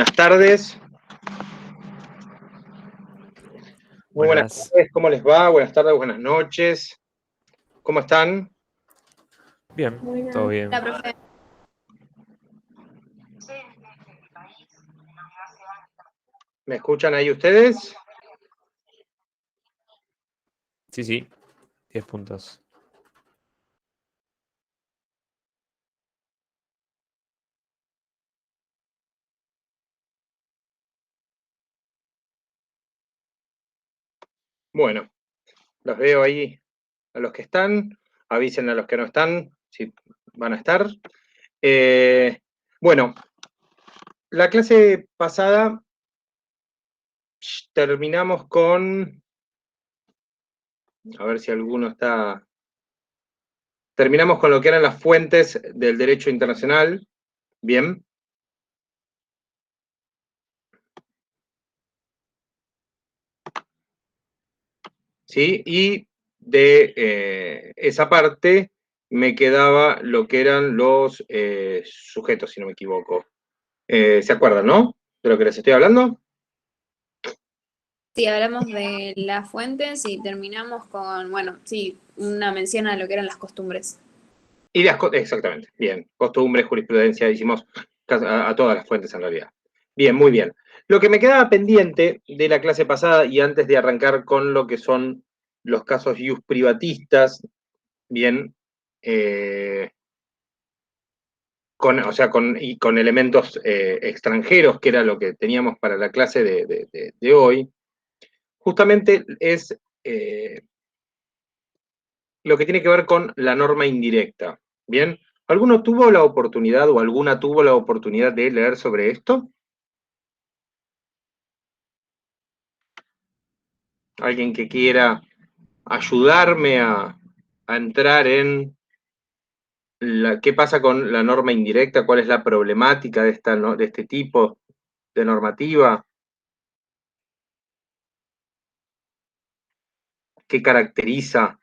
buenas tardes. Muy buenas Buenas. tardes, ¿cómo les va? Buenas tardes, buenas noches. ¿Cómo están? Bien, todo bien. Hola, profe. ¿Me escuchan ahí ustedes? Sí, 10 puntos. Bueno, los veo ahí a los que están. Avisen a los que no están, si van a estar. Bueno, la clase pasada terminamos con... A ver si alguno está... Terminamos con lo que eran las fuentes del derecho internacional. Bien. ¿Sí? Y de esa parte me quedaba lo que eran los sujetos, si no me equivoco. ¿Se acuerdan, no? De lo que les estoy hablando. Sí, hablamos de las fuentes y terminamos con, bueno, sí, una mención a lo que eran las costumbres. Y exactamente, bien. Costumbres, jurisprudencia, hicimos a todas las fuentes en realidad. Bien, muy bien. Lo que me quedaba pendiente de la clase pasada y antes de arrancar con lo que son los casos ius privatistas, bien, con elementos extranjeros, que era lo que teníamos para la clase de hoy, justamente es lo que tiene que ver con la norma indirecta. ¿Bien? ¿Alguno tuvo la oportunidad o alguna tuvo la oportunidad de leer sobre esto? ¿Alguien que quiera ayudarme a entrar en qué pasa con la norma indirecta? ¿Cuál es la problemática de este tipo de normativa? ¿Qué caracteriza?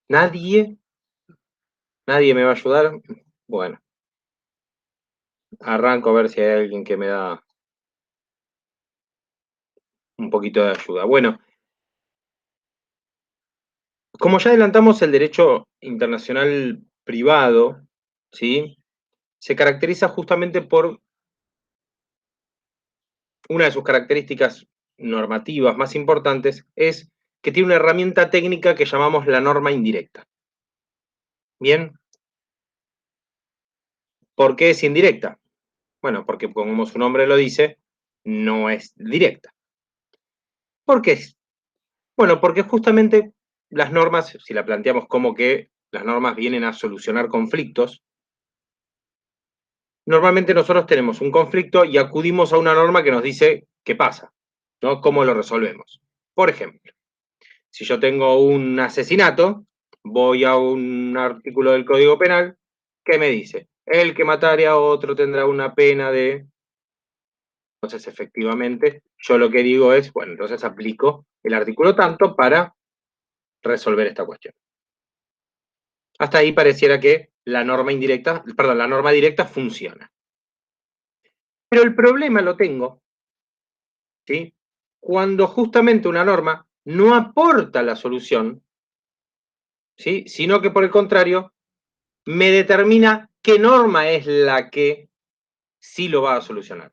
¿Nadie? ¿Nadie me va a ayudar? Bueno, arranco a ver si hay alguien que me da un poquito de ayuda. Bueno, como ya adelantamos, el derecho internacional privado, ¿sí? Se caracteriza justamente por una de sus características normativas más importantes, es que tiene una herramienta técnica que llamamos la norma indirecta. ¿Bien? ¿Por qué es indirecta? Bueno, porque como su nombre lo dice, no es directa. ¿Por qué? Bueno, porque justamente las normas, si la planteamos como que las normas vienen a solucionar conflictos, normalmente nosotros tenemos un conflicto y acudimos a una norma que nos dice qué pasa, ¿no? ¿Cómo lo resolvemos? Por ejemplo, si yo tengo un asesinato, voy a un artículo del Código Penal que me dice, el que matare a otro tendrá una pena de... Entonces, efectivamente, yo lo que digo es, bueno, entonces aplico el artículo tanto para resolver esta cuestión. Hasta ahí pareciera que la norma indirecta, perdón, la norma directa funciona. Pero el problema lo tengo, ¿sí? Cuando justamente una norma no aporta la solución, ¿sí? Sino que por el contrario me determina qué norma es la que sí lo va a solucionar.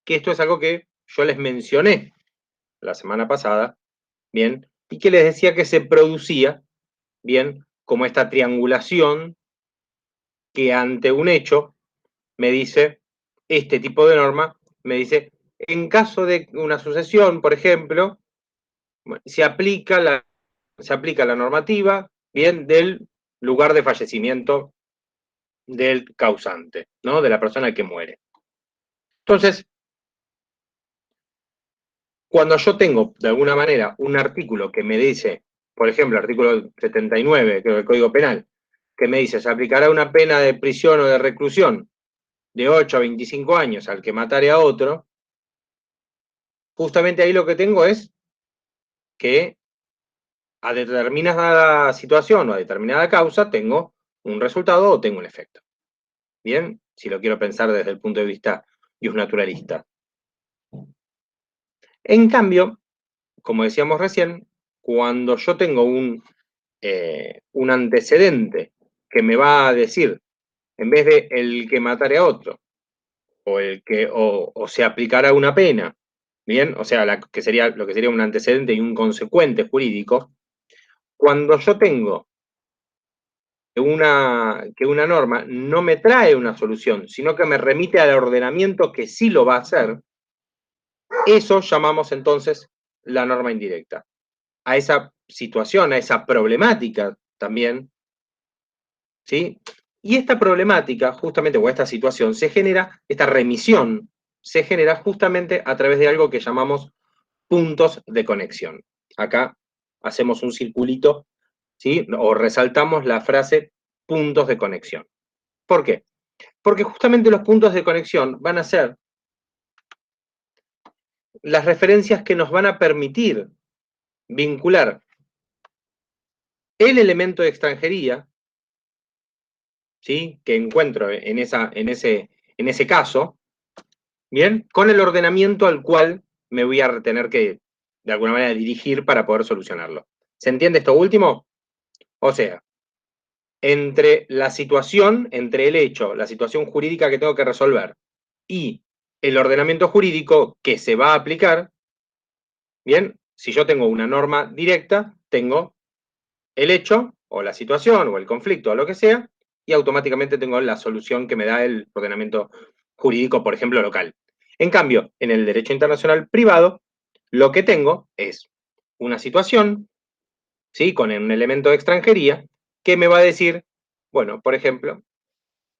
Que esto es algo que yo les mencioné la semana pasada, ¿bien? Y que les decía que se producía, ¿bien? Como esta triangulación que ante un hecho me dice, este tipo de norma, me dice, en caso de una sucesión, por ejemplo, se aplica la normativa, ¿bien? Del lugar de fallecimiento del causante, ¿no? De la persona que muere. Entonces, cuando yo tengo, de alguna manera, un artículo que me dice, por ejemplo, el artículo 79, creo, del Código Penal, que me dice, se aplicará una pena de prisión o de reclusión de 8 a 25 años al que matare a otro, justamente ahí lo que tengo es que a determinada situación o a determinada causa tengo un resultado o tengo un efecto. Bien, si lo quiero pensar desde el punto de vista naturalista. En cambio, como decíamos recién, cuando yo tengo un antecedente que me va a decir, en vez de el que matare a otro, o se aplicará una pena, bien, o sea, lo que sería un antecedente y un consecuente jurídico, cuando yo tengo que una norma no me trae una solución, sino que me remite al ordenamiento que sí lo va a hacer, eso llamamos entonces la norma indirecta. A esa situación, a esa problemática también, ¿sí? Y esta problemática, justamente, o esta situación, esta remisión, se genera justamente a través de algo que llamamos puntos de conexión. Acá hacemos un circulito, ¿sí? O resaltamos la frase puntos de conexión. ¿Por qué? Porque justamente los puntos de conexión van a ser las referencias que nos van a permitir vincular el elemento de extranjería, ¿sí? Que encuentro en ese caso, ¿bien? Con el ordenamiento al cual me voy a tener que, de alguna manera, dirigir para poder solucionarlo. ¿Se entiende esto último? O sea, entre el hecho, la situación jurídica que tengo que resolver y el ordenamiento jurídico que se va a aplicar, ¿bien? Si yo tengo una norma directa, tengo el hecho, o la situación, o el conflicto, o lo que sea, y automáticamente tengo la solución que me da el ordenamiento jurídico, por ejemplo, local. En cambio, en el derecho internacional privado, lo que tengo es una situación, ¿sí? Con un elemento de extranjería, que me va a decir, bueno, por ejemplo,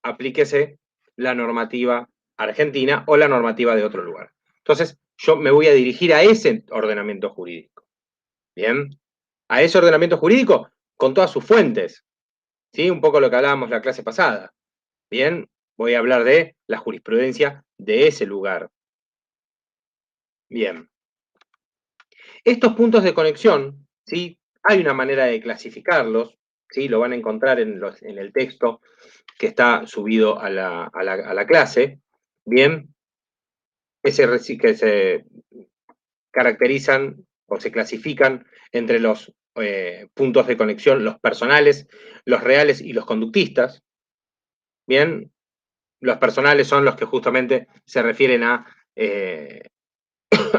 aplíquese la normativa argentina o la normativa de otro lugar. Entonces, yo me voy a dirigir a ese ordenamiento jurídico. Bien, a ese ordenamiento jurídico con todas sus fuentes. ¿Sí? Un poco lo que hablábamos la clase pasada. Bien, voy a hablar de la jurisprudencia de ese lugar. Bien. Estos puntos de conexión, ¿sí? Hay una manera de clasificarlos, ¿sí? Lo van a encontrar en el texto que está subido a la clase. Bien, que se caracterizan o se clasifican entre los puntos de conexión, los personales, los reales y los conductistas. Bien, los personales son los que justamente se refieren a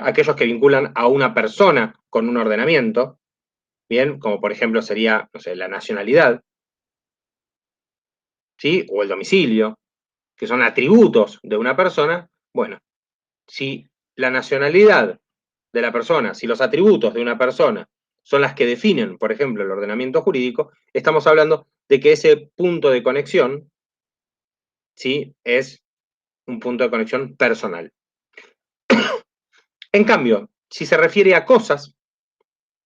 aquellos que vinculan a una persona con un ordenamiento, bien, como por ejemplo sería, no sé, la nacionalidad, ¿sí? O el domicilio, que son atributos de una persona. Bueno, si la nacionalidad de la persona, si los atributos de una persona son las que definen, por ejemplo, el ordenamiento jurídico, estamos hablando de que ese punto de conexión, ¿sí? Es un punto de conexión personal. En cambio, si se refiere a cosas,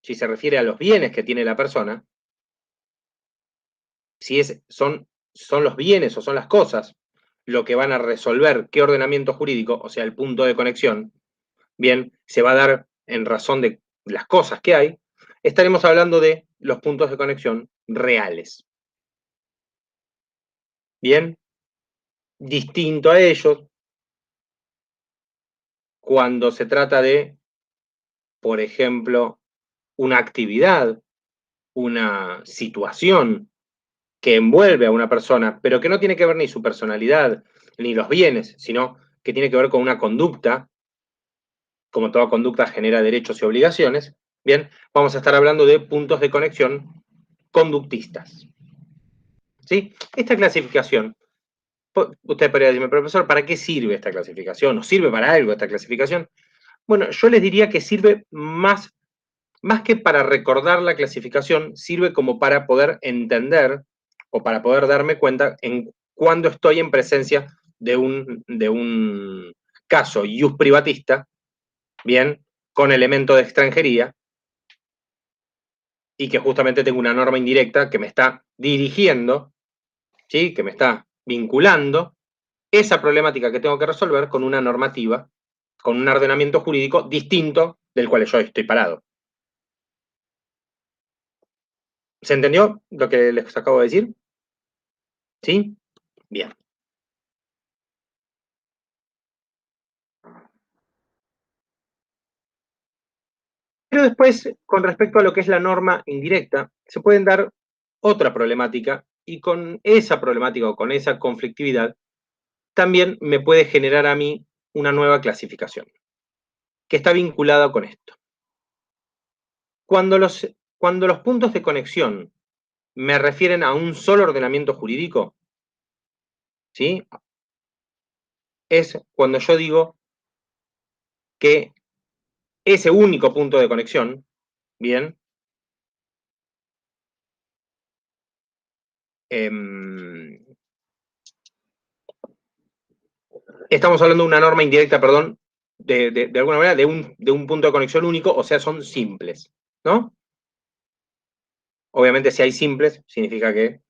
si se refiere a los bienes que tiene la persona, si son los bienes o son las cosas lo que van a resolver qué ordenamiento jurídico, o sea, el punto de conexión, bien, se va a dar en razón de las cosas que hay, estaremos hablando de los puntos de conexión reales. Bien, distinto a ellos, cuando se trata de, por ejemplo, una actividad, una situación que envuelve a una persona, pero que no tiene que ver ni su personalidad, ni los bienes, sino que tiene que ver con una conducta, como toda conducta genera derechos y obligaciones, bien, vamos a estar hablando de puntos de conexión conductistas. ¿Sí? Esta clasificación, usted podría decirme, profesor, ¿para qué sirve esta clasificación? ¿O sirve para algo esta clasificación? Bueno, yo les diría que sirve más que para recordar la clasificación, sirve como para poder entender o para poder darme cuenta en cuando estoy en presencia de un caso ius privatista, bien, con elemento de extranjería, y que justamente tengo una norma indirecta que me está dirigiendo, ¿sí? Que me está vinculando esa problemática que tengo que resolver con una normativa, con un ordenamiento jurídico distinto del cual yo estoy parado. ¿Se entendió lo que les acabo de decir? ¿Sí? Bien. Pero después, con respecto a lo que es la norma indirecta, se pueden dar otra problemática, y con esa problemática o con esa conflictividad también me puede generar a mí una nueva clasificación, que está vinculada con esto. Cuando los puntos de conexión me refieren a un solo ordenamiento jurídico, ¿sí? Es cuando yo digo que ese único punto de conexión, bien, estamos hablando de una norma indirecta, perdón, de alguna manera, de un punto de conexión único, o sea, son simples, ¿no? Obviamente, si hay simples, significa que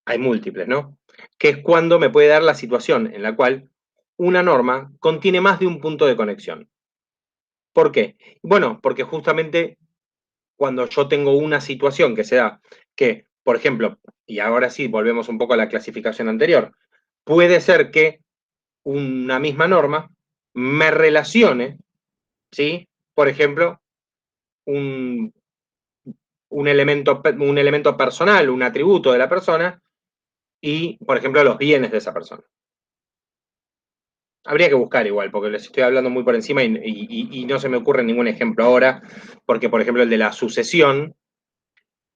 hay múltiples, ¿no? Que es cuando me puede dar la situación en la cual una norma contiene más de un punto de conexión. ¿Por qué? Bueno, porque justamente cuando yo tengo una situación que se da, que, por ejemplo, y ahora sí, volvemos un poco a la clasificación anterior, puede ser que una misma norma me relacione, ¿sí? Por ejemplo, un, un elemento personal, un atributo de la persona, y, por ejemplo, los bienes de esa persona. Habría que buscar igual, porque les estoy hablando muy por encima y no se me ocurre ningún ejemplo ahora, porque, por ejemplo, el de la sucesión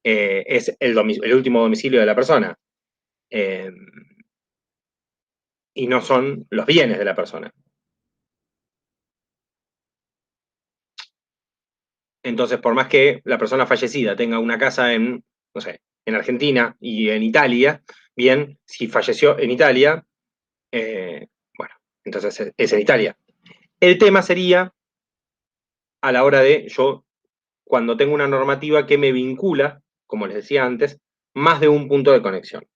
es el último domicilio de la persona, eh, y no son los bienes de la persona. Entonces, por más que la persona fallecida tenga una casa en, no sé, en Argentina y en Italia, bien, si falleció en Italia, bueno, entonces es en Italia. El tema sería a la hora de yo, cuando tengo una normativa que me vincula, como les decía antes, más de un punto de conexión.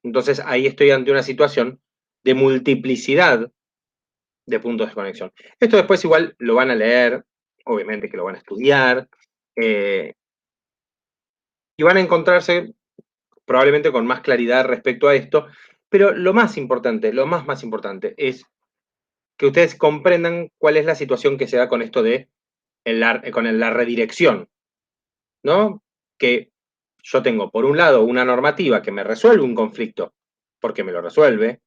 Entonces ahí estoy ante una situación de multiplicidad de puntos de conexión. Esto después igual lo van a leer, obviamente que lo van a estudiar, y van a encontrarse probablemente con más claridad respecto a esto, pero lo más importante, lo más importante es que ustedes comprendan cuál es la situación que se da con esto de con la redirección, ¿no? Que yo tengo, por un lado, una normativa que me resuelve un conflicto, porque me lo resuelve,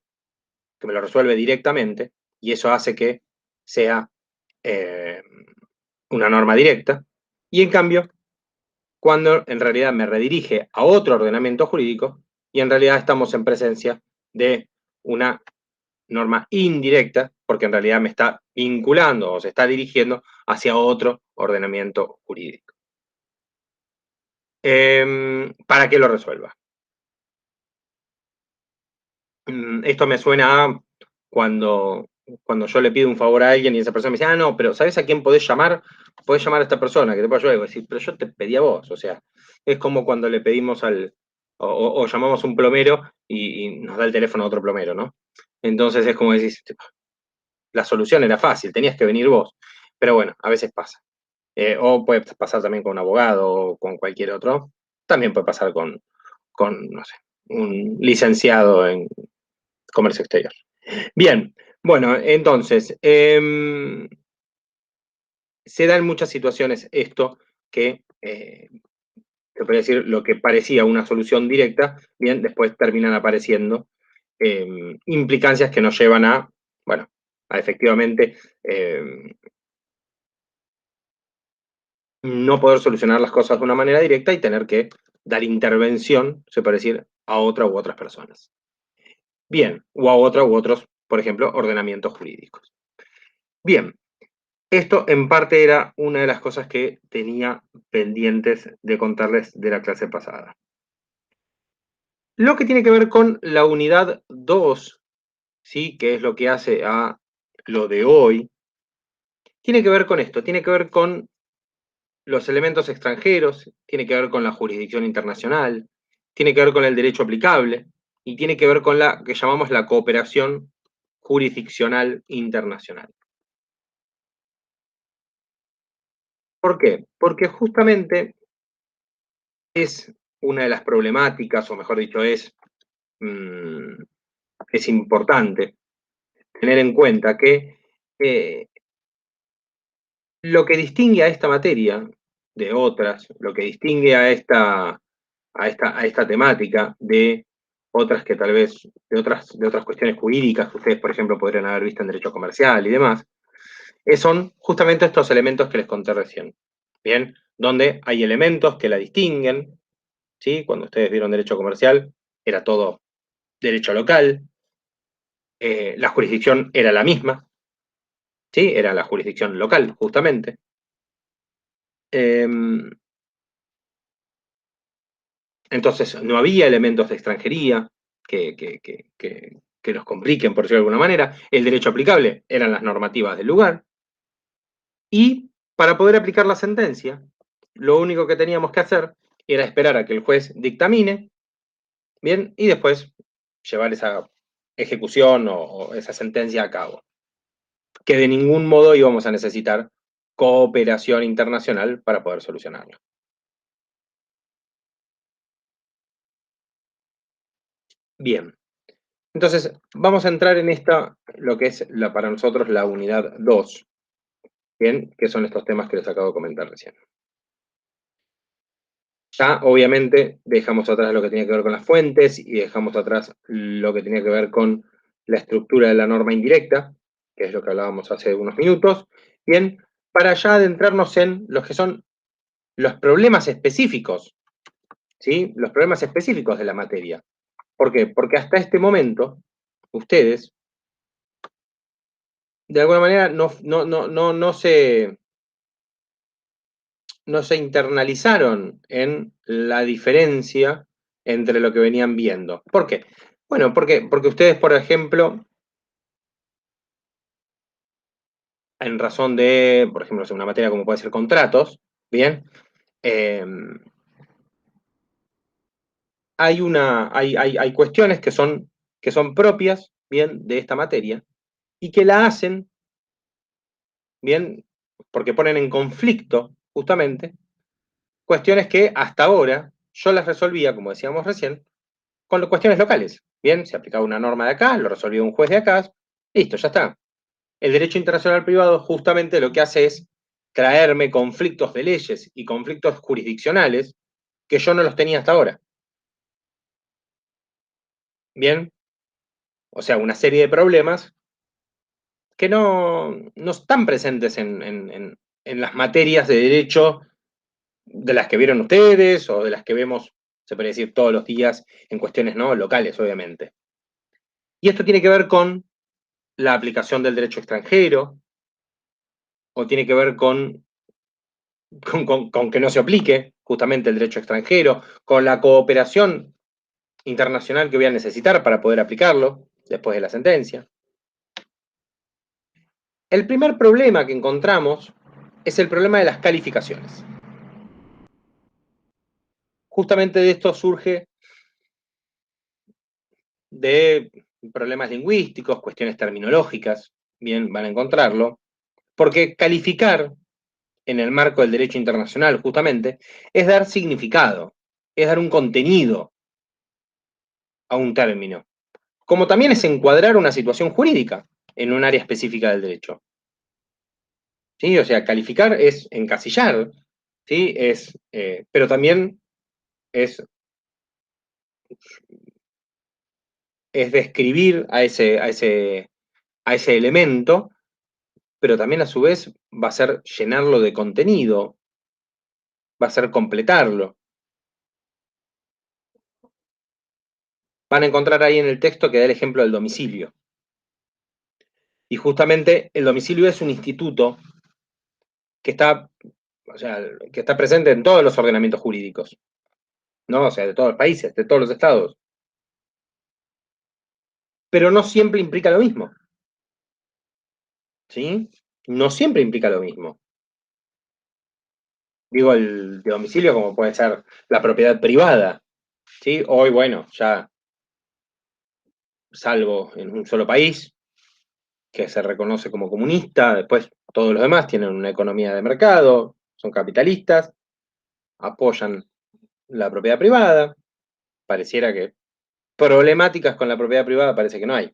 que me lo resuelve directamente, y eso hace que sea una norma directa, y en cambio, cuando en realidad me redirige a otro ordenamiento jurídico, y en realidad estamos en presencia de una norma indirecta, porque en realidad me está vinculando o se está dirigiendo hacia otro ordenamiento jurídico. ¿Para qué lo resuelva? Esto me suena a cuando yo le pido un favor a alguien y esa persona me dice, no, pero ¿sabes a quién podés llamar? Podés llamar a esta persona que te puede ayudar. Y voy a decir, pero yo te pedí a vos. O sea, es como cuando le pedimos o llamamos a un plomero y nos da el teléfono a otro plomero, ¿no? Entonces es como decís, la solución era fácil, tenías que venir vos. Pero bueno, a veces pasa. O puede pasar también con un abogado o con cualquier otro. También puede pasar con no sé, un licenciado en comercio exterior. Bien, bueno, entonces, se da en muchas situaciones esto que, se puede decir, lo que parecía una solución directa, bien, después terminan apareciendo implicancias que nos llevan a, bueno, a efectivamente no poder solucionar las cosas de una manera directa y tener que dar intervención, se puede decir, a otra u otras personas. Bien, o a otra u otros, por ejemplo, ordenamientos jurídicos. Bien, esto en parte era una de las cosas que tenía pendientes de contarles de la clase pasada. Lo que tiene que ver con la unidad 2, ¿sí? Que es lo que hace a lo de hoy, tiene que ver con esto, tiene que ver con los elementos extranjeros, tiene que ver con la jurisdicción internacional, tiene que ver con el derecho aplicable y tiene que ver con la que llamamos la cooperación jurisdiccional internacional. ¿Por qué? Porque justamente es una de las problemáticas, o mejor dicho, es es importante tener en cuenta que lo que distingue a esta materia de otras, lo que distingue a esta temática de otras que tal vez, de otras cuestiones jurídicas que ustedes, por ejemplo, podrían haber visto en derecho comercial y demás, son justamente estos elementos que les conté recién. Bien, donde hay elementos que la distinguen, ¿sí? Cuando ustedes vieron derecho comercial, era todo derecho local, la jurisdicción era la misma, ¿sí? Era la jurisdicción local, justamente. Entonces, no había elementos de extranjería que nos compliquen, por decirlo de alguna manera. El derecho aplicable eran las normativas del lugar. Y para poder aplicar la sentencia, lo único que teníamos que hacer era esperar a que el juez dictamine, ¿bien? Y después llevar esa ejecución o esa sentencia a cabo. Que de ningún modo íbamos a necesitar cooperación internacional para poder solucionarlo. Bien. Entonces, vamos a entrar en lo que es para nosotros la unidad 2, ¿bien? Que son estos temas que les acabo de comentar recién. Ya, obviamente, dejamos atrás lo que tenía que ver con las fuentes y dejamos atrás lo que tenía que ver con la estructura de la norma indirecta, que es lo que hablábamos hace unos minutos, ¿bien? Para ya adentrarnos en los que son los problemas específicos, ¿sí? Los problemas específicos de la materia. ¿Por qué? Porque hasta este momento, ustedes, de alguna manera, no se internalizaron en la diferencia entre lo que venían viendo. ¿Por qué? Bueno, porque ustedes, por ejemplo, en razón de, por ejemplo, una materia como puede ser contratos, ¿bien? Hay cuestiones que son propias, ¿bien?, de esta materia, y que la hacen, ¿bien?, porque ponen en conflicto, justamente, cuestiones que hasta ahora yo las resolvía, como decíamos recién, con cuestiones locales. Bien, se aplicaba una norma de acá, lo resolvía un juez de acá, listo, ya está. El derecho internacional privado justamente lo que hace es traerme conflictos de leyes y conflictos jurisdiccionales que yo no los tenía hasta ahora. Bien, o sea, una serie de problemas que no están presentes en las materias de derecho de las que vieron ustedes o de las que vemos, se puede decir, todos los días en cuestiones no locales, obviamente. Y esto tiene que ver con la aplicación del derecho extranjero, o tiene que ver con que no se aplique justamente el derecho extranjero, con la cooperación internacional que voy a necesitar para poder aplicarlo después de la sentencia. El primer problema que encontramos es el problema de las calificaciones. Justamente de esto surge de problemas lingüísticos, cuestiones terminológicas, bien, van a encontrarlo, porque calificar en el marco del derecho internacional, justamente, es dar significado, es dar un contenido a un término, como también es encuadrar una situación jurídica en un área específica del derecho. ¿Sí? O sea, calificar es encasillar, ¿sí? Pero también es describir a ese elemento, pero también a su vez va a ser llenarlo de contenido, va a ser completarlo. Van a encontrar ahí en el texto que da el ejemplo del domicilio. Y justamente el domicilio es un instituto que está, o sea, que está presente en todos los ordenamientos jurídicos, ¿no? O sea, de todos los países, de todos los estados. Pero no siempre implica lo mismo. ¿Sí? No siempre implica lo mismo. Digo, el de domicilio como puede ser la propiedad privada. ¿Sí? Hoy, bueno, ya salvo en un solo país, que se reconoce como comunista, después todos los demás tienen una economía de mercado, son capitalistas, apoyan la propiedad privada, pareciera que Problemáticas con la propiedad privada parece que no hay.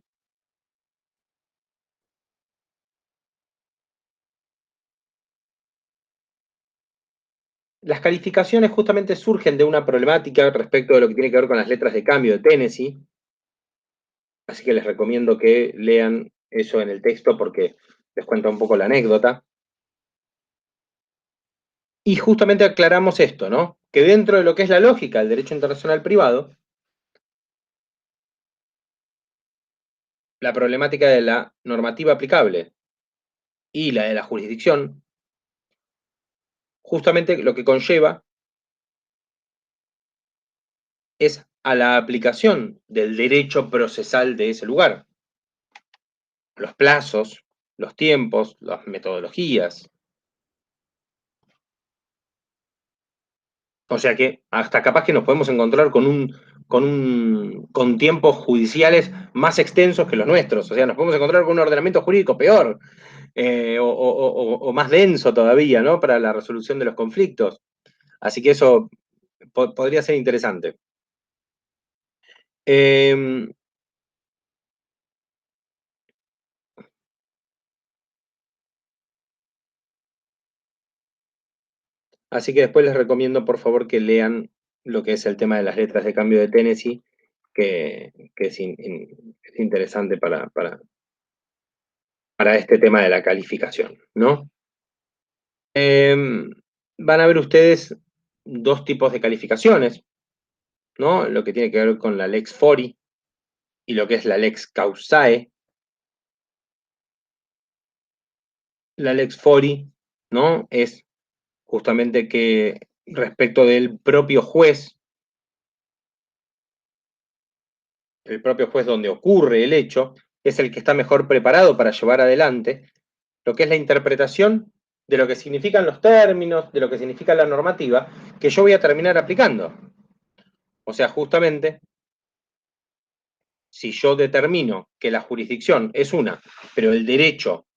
Las calificaciones justamente surgen de una problemática respecto de lo que tiene que ver con las letras de cambio de Tennessee. Así que les recomiendo que lean eso en el texto porque les cuenta un poco la anécdota. Y justamente aclaramos esto, ¿no? Que dentro de lo que es la lógica del derecho internacional privado, la problemática de la normativa aplicable y la de la jurisdicción, justamente lo que conlleva es a la aplicación del derecho procesal de ese lugar. Los plazos, los tiempos, las metodologías. O sea que hasta capaz que nos podemos encontrar con tiempos judiciales más extensos que los nuestros. O sea, nos podemos encontrar con un ordenamiento jurídico peor o más denso todavía, ¿no? Para la resolución de los conflictos. Así que eso podría ser interesante. Así que después les recomiendo, por favor, que lean lo que es el tema de las letras de cambio de Tennessee, que es interesante para este tema de la calificación, ¿no? Van a ver ustedes dos tipos de calificaciones, ¿no? Lo que tiene que ver con la Lex Fori y lo que es la Lex Causae. La Lex Fori, ¿no? Es justamente que respecto del propio juez, el propio juez donde ocurre el hecho, es el que está mejor preparado para llevar adelante lo que es la interpretación de lo que significan los términos, de lo que significa la normativa, que yo voy a terminar aplicando. O sea, justamente, si yo determino que la jurisdicción es una, pero el derecho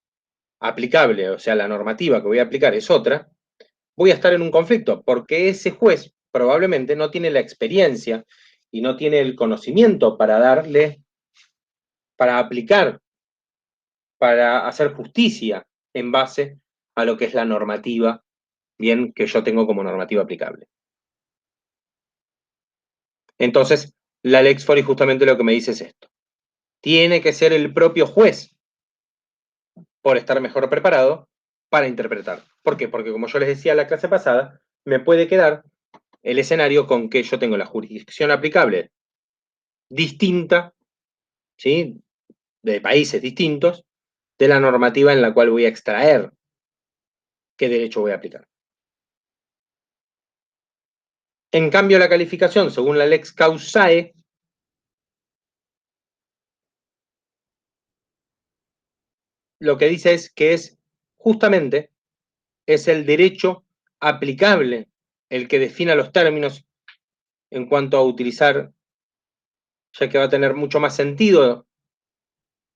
aplicable, o sea, la normativa que voy a aplicar es otra, voy a estar en un conflicto, porque ese juez probablemente no tiene la experiencia y no tiene el conocimiento para darle, para aplicar, para hacer justicia en base a lo que es la normativa, bien, que yo tengo como normativa aplicable. Entonces, la Lex Fori justamente lo que me dice es esto. Tiene que ser el propio juez, por estar mejor preparado, para interpretar. ¿Por qué? Porque como yo les decía en la clase pasada, me puede quedar el escenario con que yo tengo la jurisdicción aplicable distinta, ¿sí? De países distintos, de la normativa en la cual voy a extraer qué derecho voy a aplicar. En cambio, la calificación, según la Lex Causae, lo que dice es que es justamente es el derecho aplicable el que defina los términos en cuanto a utilizar, ya que va a tener mucho más sentido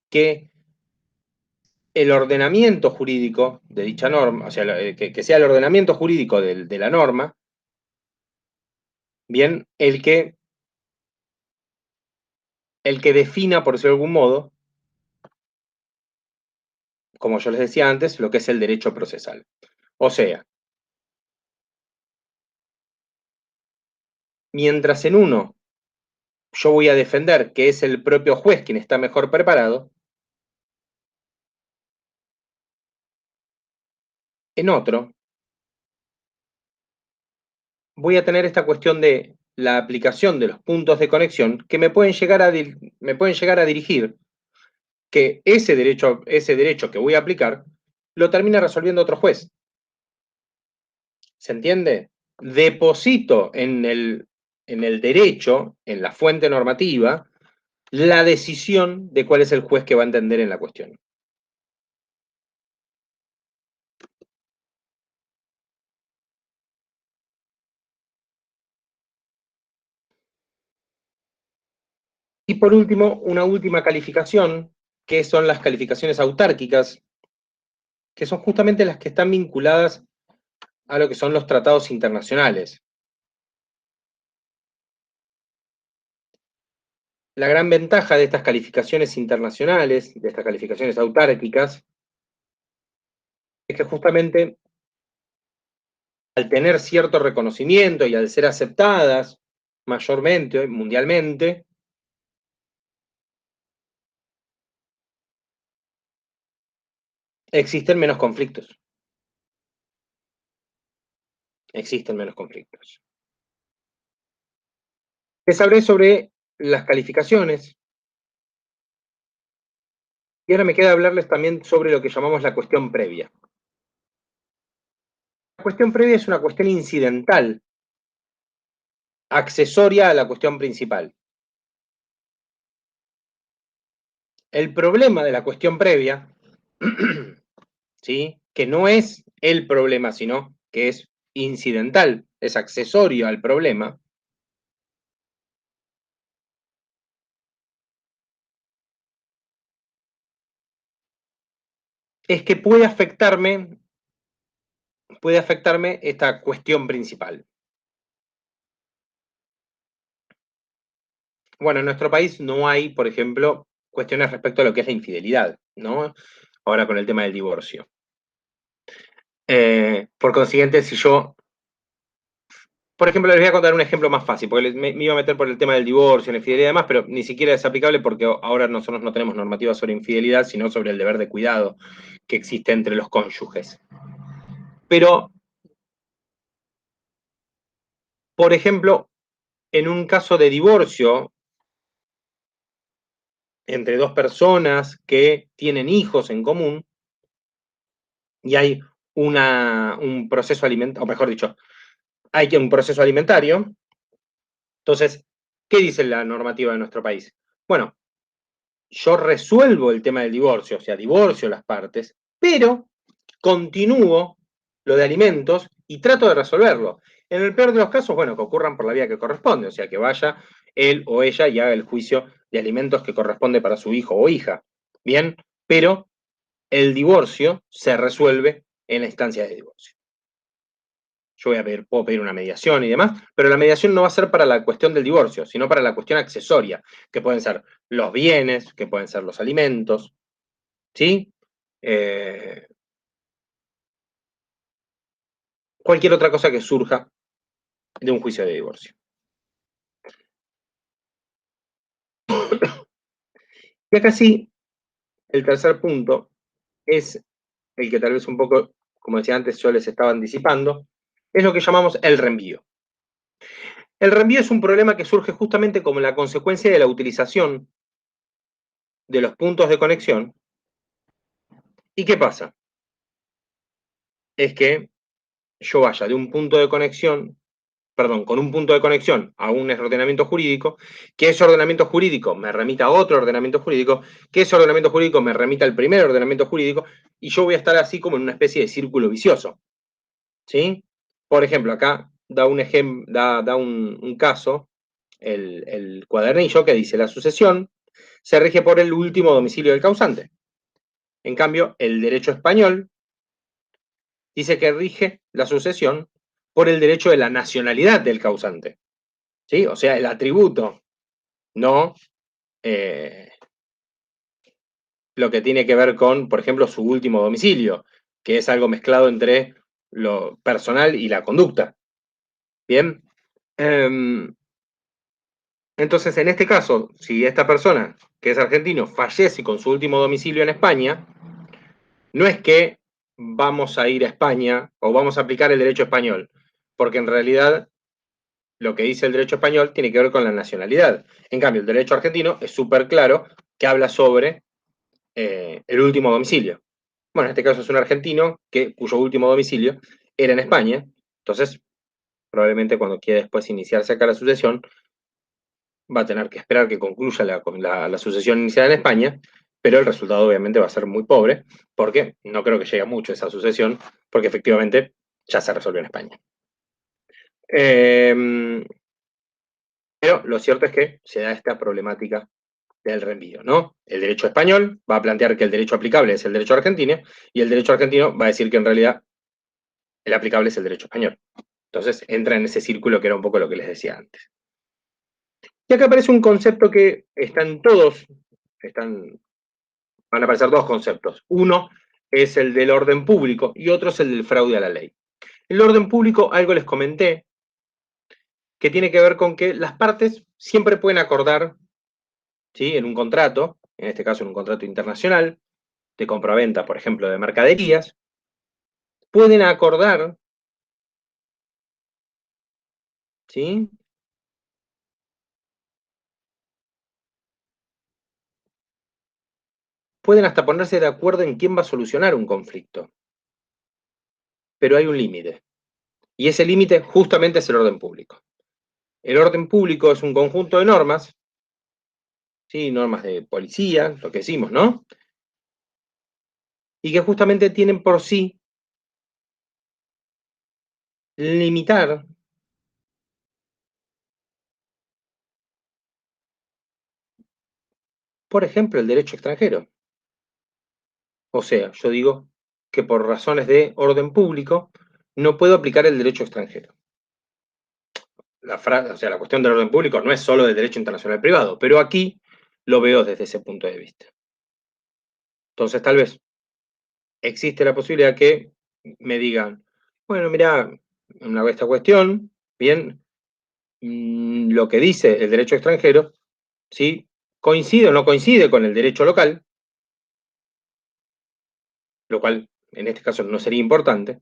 que el ordenamiento jurídico de dicha norma, o sea, que sea el ordenamiento jurídico de la norma, bien, el que defina, por decirlo de algún modo, como yo les decía antes, lo que es el derecho procesal. O sea, mientras en uno yo voy a defender que es el propio juez quien está mejor preparado, en otro voy a tener esta cuestión de la aplicación de los puntos de conexión que me pueden llegar a dirigir que ese derecho que voy a aplicar lo termina resolviendo otro juez. ¿Se entiende? Deposito en el derecho, en la fuente normativa, la decisión de cuál es el juez que va a entender en la cuestión. Y por último, una última calificación, que son las calificaciones autárquicas, que son justamente las que están vinculadas a lo que son los tratados internacionales. la gran ventaja de estas calificaciones internacionales, de estas calificaciones autárquicas, es que justamente al tener cierto reconocimiento y al ser aceptadas mayormente, mundialmente, existen menos conflictos. Existen menos conflictos. Les hablé sobre las calificaciones. Y ahora me queda hablarles también sobre lo que llamamos la cuestión previa. La cuestión previa es una cuestión incidental, accesoria a la cuestión principal. El problema de la cuestión previa, ¿sí?, que no es el problema, sino que es incidental, es accesorio al problema, es que puede afectarme esta cuestión principal. Bueno, en nuestro país no hay, por ejemplo, cuestiones respecto a lo que es la infidelidad, ¿no? Ahora con el tema del divorcio. Por consiguiente, si yo, por ejemplo, les voy a contar un ejemplo más fácil, porque me iba a meter por el tema del divorcio, la infidelidad y demás, pero ni siquiera es aplicable porque ahora nosotros no tenemos normativa sobre infidelidad, sino sobre el deber de cuidado que existe entre los cónyuges. Pero, por ejemplo, en un caso de divorcio entre dos personas que tienen hijos en común y hay un proceso alimentario, o mejor dicho, hay un proceso alimentario. Entonces, ¿qué dice la normativa de nuestro país? Bueno, yo resuelvo el tema del divorcio, o sea, divorcio las partes, pero continúo lo de alimentos y trato de resolverlo. En el peor de los casos, bueno, que ocurran por la vía que corresponde, o sea, que vaya él o ella y haga el juicio de alimentos que corresponde para su hijo o hija. Bien, pero el divorcio se resuelve en la instancia de divorcio. Yo puedo pedir una mediación y demás, pero la mediación no va a ser para la cuestión del divorcio, sino para la cuestión accesoria, que pueden ser los bienes, que pueden ser los alimentos, ¿sí? Cualquier otra cosa que surja de un juicio de divorcio. Y acá sí, el tercer punto es el que tal vez un poco, como decía antes, yo les estaba anticipando, es lo que llamamos el reenvío. El reenvío es un problema que surge justamente como la consecuencia de la utilización de los puntos de conexión. ¿Y qué pasa? Es que yo vaya de un punto de conexión, perdón, con un punto de conexión a un ordenamiento jurídico, que ese ordenamiento jurídico me remita a otro ordenamiento jurídico, que ese ordenamiento jurídico me remita al primer ordenamiento jurídico, y yo voy a estar así como en una especie de círculo vicioso. ¿Sí? Por ejemplo, acá da un caso, el cuadernillo, que dice: la sucesión se rige por el último domicilio del causante. En cambio, el derecho español dice que rige la sucesión por el derecho de la nacionalidad del causante. ¿Sí? O sea, el atributo, no lo que tiene que ver con, por ejemplo, su último domicilio, que es algo mezclado entre lo personal y la conducta. ¿Bien? Entonces, en este caso, si esta persona, que es argentino, fallece con su último domicilio en España, no es que vamos a ir a España o vamos a aplicar el derecho español, porque en realidad lo que dice el derecho español tiene que ver con la nacionalidad. En cambio, el derecho argentino es súper claro, que habla sobre el último domicilio. Bueno, en este caso es un argentino cuyo último domicilio era en España, entonces probablemente cuando quiera después iniciarse acá la sucesión, va a tener que esperar que concluya la sucesión iniciada en España, pero el resultado obviamente va a ser muy pobre, porque no creo que llegue mucho esa sucesión, porque efectivamente ya se resolvió en España. Pero lo cierto es que se da esta problemática del reenvío, ¿no? El derecho español va a plantear que el derecho aplicable es el derecho argentino, y el derecho argentino va a decir que en realidad el aplicable es el derecho español. Entonces entra en ese círculo que era un poco lo que les decía antes. Y acá aparece un concepto que van a aparecer dos conceptos. Uno es el del orden público y otro es el del fraude a la ley. El orden público, algo les comenté, que tiene que ver con que las partes siempre pueden acordar, ¿sí?, en un contrato, en este caso en un contrato internacional, de compraventa, por ejemplo, de mercaderías, pueden acordar, ¿sí?, pueden hasta ponerse de acuerdo en quién va a solucionar un conflicto. Pero hay un límite. Y ese límite justamente es el orden público. El orden público es un conjunto de normas, ¿sí?, normas de policía, lo que decimos, ¿no?, y que justamente tienen por sí limitar por ejemplo, el derecho extranjero. O sea, yo digo que por razones de orden público no puedo aplicar el derecho extranjero. O sea, la cuestión del orden público no es solo del derecho internacional privado, pero aquí lo veo desde ese punto de vista. Entonces, tal vez existe la posibilidad que me digan, bueno, mira, esta cuestión, bien, lo que dice el derecho extranjero, ¿sí?, coincide o no coincide con el derecho local, lo cual en este caso no sería importante,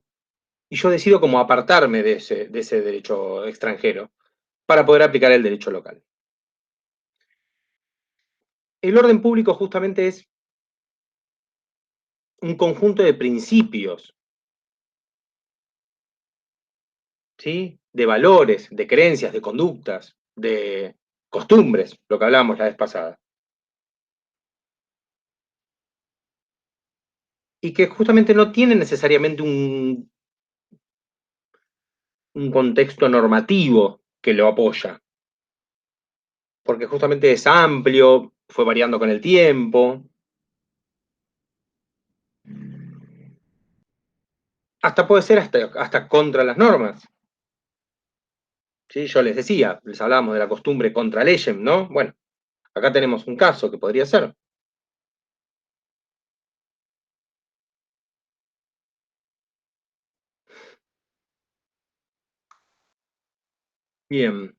y yo decido como apartarme de ese derecho extranjero para poder aplicar el derecho local. El orden público justamente es un conjunto de principios, ¿sí?, de valores, de creencias, de conductas, de costumbres, lo que hablábamos la vez pasada. Y que justamente no tienen necesariamente un contexto normativo que lo apoya, porque justamente es amplio, fue variando con el tiempo. Hasta puede ser hasta contra las normas. ¿Sí? Yo les decía, les hablábamos de la costumbre contra leyem, ¿no? Bueno, acá tenemos un caso que podría ser. Bien.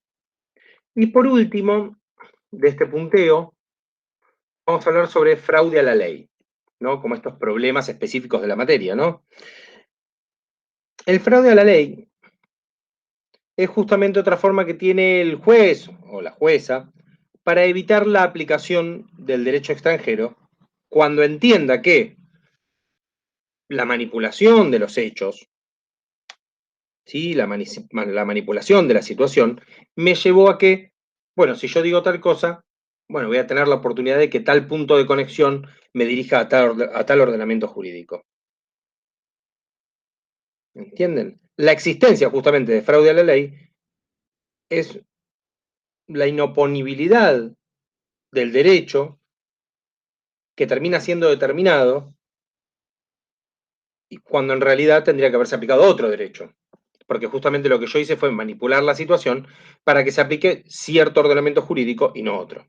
Y por último, de este punteo, vamos a hablar sobre fraude a la ley, ¿no? Como estos problemas específicos de la materia, ¿no? El fraude a la ley es justamente otra forma que tiene el juez o la jueza para evitar la aplicación del derecho extranjero cuando entienda que la manipulación de los hechos, ¿sí?, la manipulación de la situación, me llevó a que, bueno, si yo digo tal cosa, bueno, voy a tener la oportunidad de que tal punto de conexión me dirija a tal ordenamiento jurídico. ¿Entienden? La existencia justamente de fraude a la ley es la inoponibilidad del derecho que termina siendo determinado y cuando en realidad tendría que haberse aplicado otro derecho. Porque justamente lo que yo hice fue manipular la situación para que se aplique cierto ordenamiento jurídico y no otro.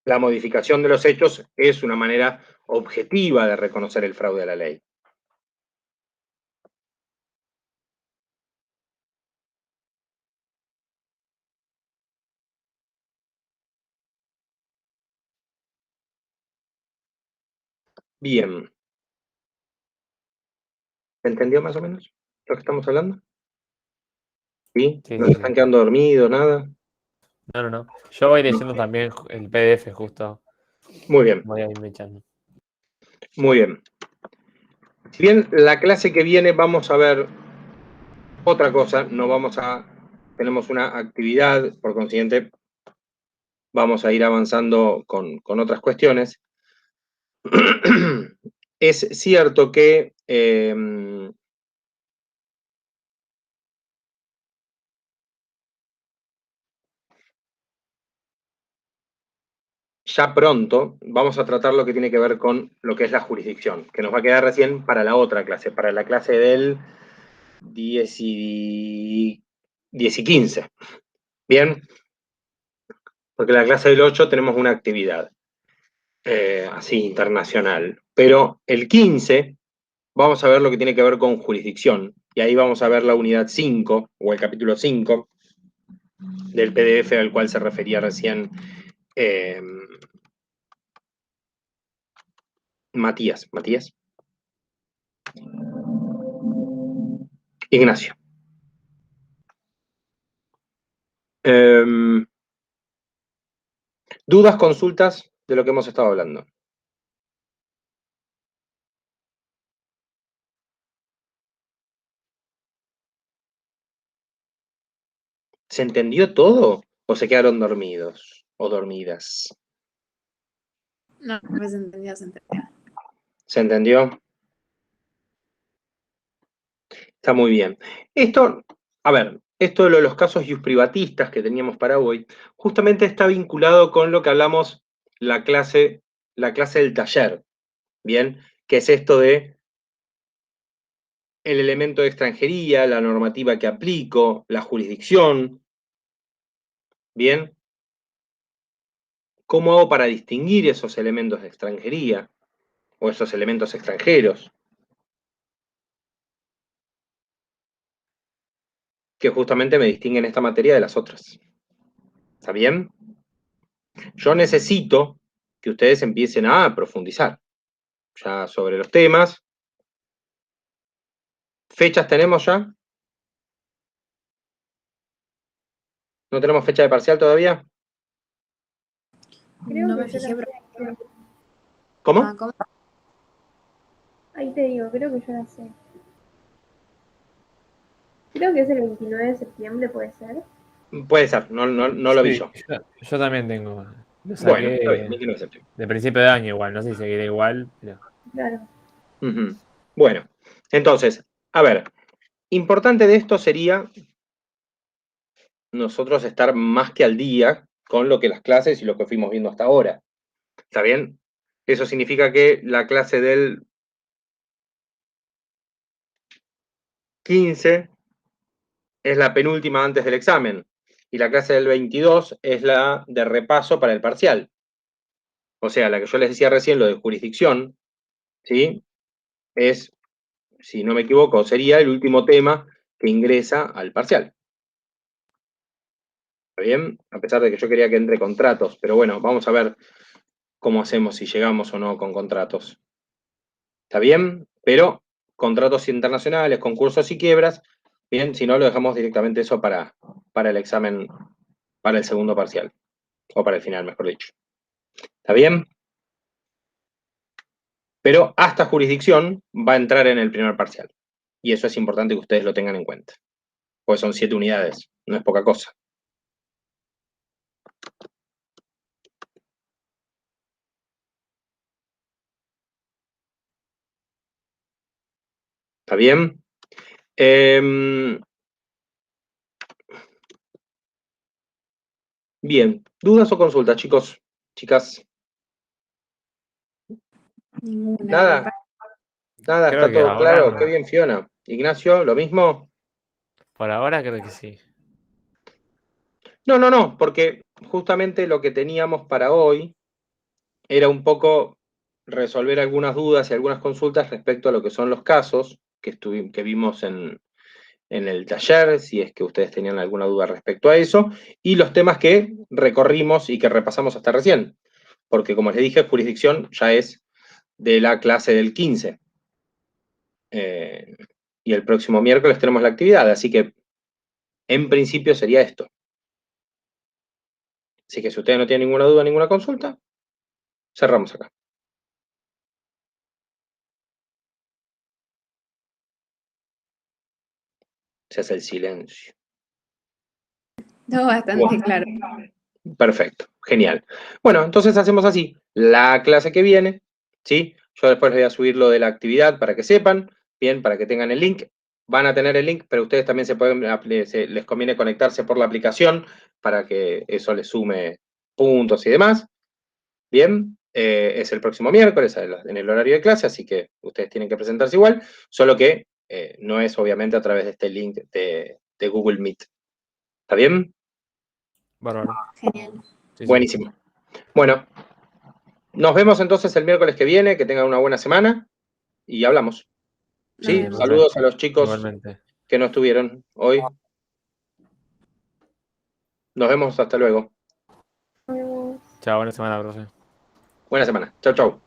La modificación de los hechos es una manera objetiva de reconocer el fraude a la ley. Bien. ¿Se entendió más o menos lo que estamos hablando? ¿Sí? Sí, ¿No sí, se sí. están quedando dormidos, nada? No, no, no. Yo voy leyendo también el PDF justo. Muy bien, Voy a irme echando. muy bien. Si bien la clase que viene vamos a ver otra cosa, tenemos una actividad, por consiguiente, vamos a ir avanzando con otras cuestiones. Es cierto que ya pronto vamos a tratar lo que tiene que ver con lo que es la jurisdicción, que nos va a quedar recién para la otra clase, para la clase del 10 y 15. Bien, porque en la clase del 8 tenemos una actividad así internacional, pero el 15 vamos a ver lo que tiene que ver con jurisdicción, y ahí vamos a ver la unidad 5, o el capítulo 5, del PDF al cual se refería recién Matías. Ignacio. ¿Dudas, consultas de lo que hemos estado hablando? ¿Se entendió todo? ¿O se quedaron dormidos o dormidas? No, pues se entendió, se entendió. ¿Se entendió? Está muy bien. Esto, a ver, esto de los casos privatistas que teníamos para hoy, justamente está vinculado con lo que hablamos la clase del taller, ¿bien? Que es esto de el elemento de extranjería, la normativa que aplico, la jurisdicción, ¿bien? ¿Cómo hago para distinguir esos elementos de extranjería o esos elementos extranjeros que justamente me distinguen esta materia de las otras? ¿Está bien? Yo necesito que ustedes empiecen a profundizar ya sobre los temas. ¿Fechas tenemos ya? ¿No tenemos fecha de parcial todavía? Creo No que me yo fijé, la pero... sé. ¿Cómo? ¿Cómo? Ahí te digo, creo que yo la sé. Creo que es el 29 de septiembre, ¿puede ser? Puede ser, no lo vi Sí, yo. yo también tengo. Lo Bueno, está bien, saqué 29 de septiembre. de principio de año igual, no sé si seguirá igual, pero Claro. Ujú. Bueno, entonces, a ver, importante de esto sería nosotros estar más que al día con lo que las clases y lo que fuimos viendo hasta ahora. ¿Está bien? Eso significa que la clase del 15 es la penúltima antes del examen y la clase del 22 es la de repaso para el parcial. O sea, la que yo les decía recién, lo de jurisdicción, ¿sí? Es, si no me equivoco, sería el último tema que ingresa al parcial. ¿Está bien? A pesar de que yo quería que entre contratos, pero bueno, vamos a ver cómo hacemos, si llegamos o no con contratos. ¿Está bien? Pero contratos internacionales, concursos y quiebras, bien, si no lo dejamos directamente eso para el examen, para el segundo parcial, o para el final, mejor dicho. ¿Está bien? Pero hasta jurisdicción va a entrar en el primer parcial. Y eso es importante que ustedes lo tengan en cuenta. Pues son 7 unidades, no es poca cosa. ¿Está bien? Bien, ¿dudas o consultas, chicos? Chicas, Ninguna. nada, nada, creo está que todo ahora claro. Qué no. bien, Fiona. Ignacio, ¿lo mismo? Por ahora creo que sí. No, porque justamente lo que teníamos para hoy era un poco resolver algunas dudas y algunas consultas respecto a lo que son los casos que vimos en el taller, si es que ustedes tenían alguna duda respecto a eso, y los temas que recorrimos y que repasamos hasta recién. Porque como les dije, jurisdicción ya es de la clase del 15. Y el próximo miércoles tenemos la actividad, así que en principio sería esto. Así que si ustedes no tienen ninguna duda, ninguna consulta, cerramos acá. Se hace el silencio. Todo bastante claro. Perfecto, genial. Bueno, entonces hacemos así. La clase que viene, ¿sí? Yo después les voy a subir lo de la actividad para que sepan, bien, para que tengan el link. Van a tener el link, pero ustedes también les conviene conectarse por la aplicación para que eso les sume puntos y demás. Bien, es el próximo miércoles en el horario de clase, así que ustedes tienen que presentarse igual, solo que no es obviamente a través de este link de Google Meet. ¿Está bien? Bárbaro. Genial. Sí, sí. Buenísimo. Bueno, nos vemos entonces el miércoles que viene, que tengan una buena semana y hablamos. Nos Sí, vemos. saludos a los chicos Igualmente. que no estuvieron hoy. Nos vemos, hasta luego. Nos vemos. Chao, buena semana, profe. Buena semana. Chau, chau.